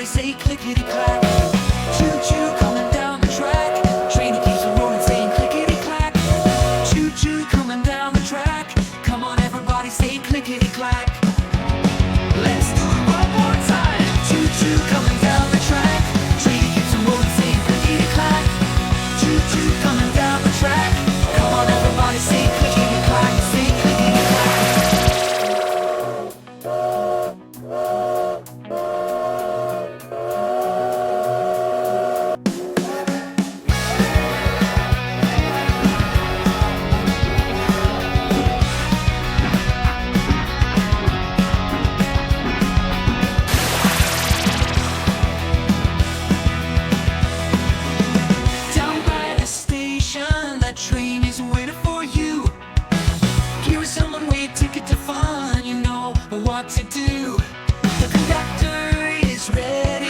say clickety-clack. Choo-choo coming down the track. Train that keeps on rolling saying clickety-clack. Choo-choo coming down the track. Come on everybody say clickety-clack. Let's do it one more time. Choo-choo coming down the track. Train that keeps on rolling saying clickety-clack. Choo-choo coming down the track. Come on everybody say clickety-clack. Say clickety-clack. Train is waiting for you. Here is someone with a ticket to fun. You know what to do. The conductor is ready,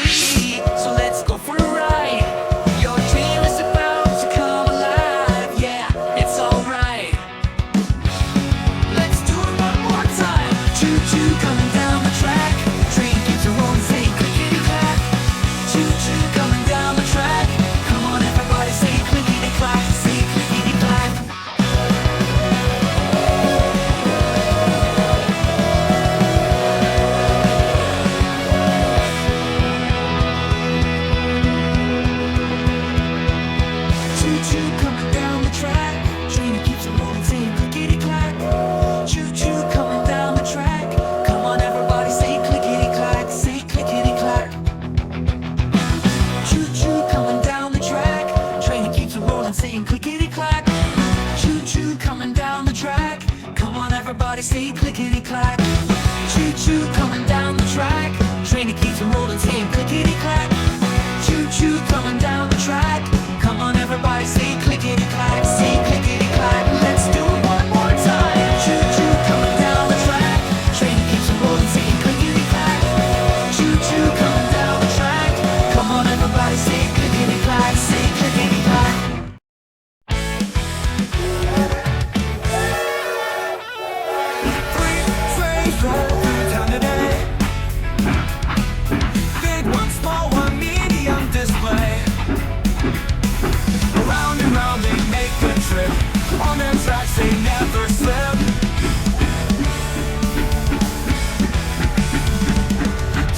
so let's go for a ride. Your dream is about to come alive. Yeah, it's alright. Let's do it one more time. Choo-choo coming down the track. Train keeps on rolling, say clickety-clack. Choo-choo coming down the track. Come on everybody, say clickety-clack. Say clickety-clack. Choo-choo coming down the track. Train that keeps on rolling, saying clickety-clack. Choo-choo coming down the track. Come on everybody, say clickety-clack. Say clickety-clack. Choo-choo coming down the track. Train that keeps on rolling, saying clickety-clack. Choo-choo coming down the track. Come on everybody, say clickety-clack. Choo-choo coming down the track. Train that keeps on rolling, saying clickety-clack. Choo-choo coming down the track. Come on everybody, say clickety-clack. Say clickety-clack. Let's do it one more time. Choo-choo coming down the track. Train that keeps on rolling, saying clickety-clack. Choo-choo coming down the track. Come on everybody, say clickety-clack. Say clickety-clack. Three trains roll through town today. Big one, small one, medium display. Around and round they make a trip. On their tracks they never slip.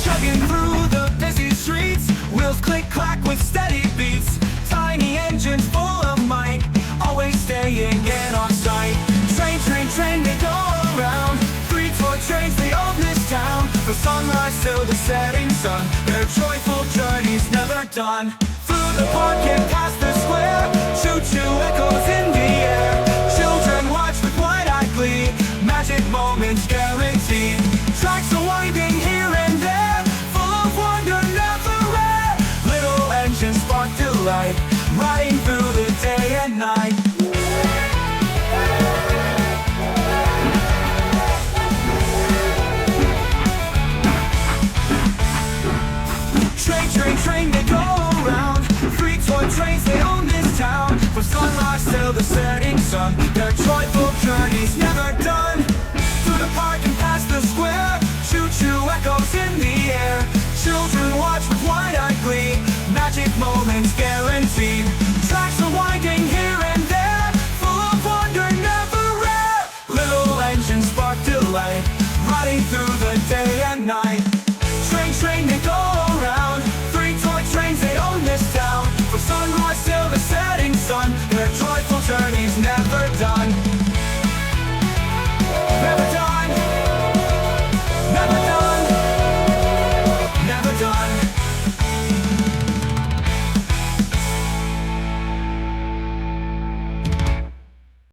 Chugging through the busy streets. Wheels click-clack with steady beats. Tiny engines full of might, always staying in on sight. Train, train, train, they go around. 3-4 trains, they own this town. From sunrise till the setting sun, their joyful journey's never done. Through the park and past the square, choo-choo echoes in the air. Children watch with wide-eyed glee, magic moments guaranteed. Tracks are winding here and there, full of wonder never rare. Little engines spark delight, riding through the day and night. Train, train, train, they go around. 3-4 trains, they own this town. From sunrise till the setting sun, their joyful journey's never done. Through the park and past the square, choo-choo echoes in the air. Children watch with wide-eyed glee, magic moments guaranteed. Tracks are winding here and there, full of wonder never rare. Little engines spark delight, riding through the day and night.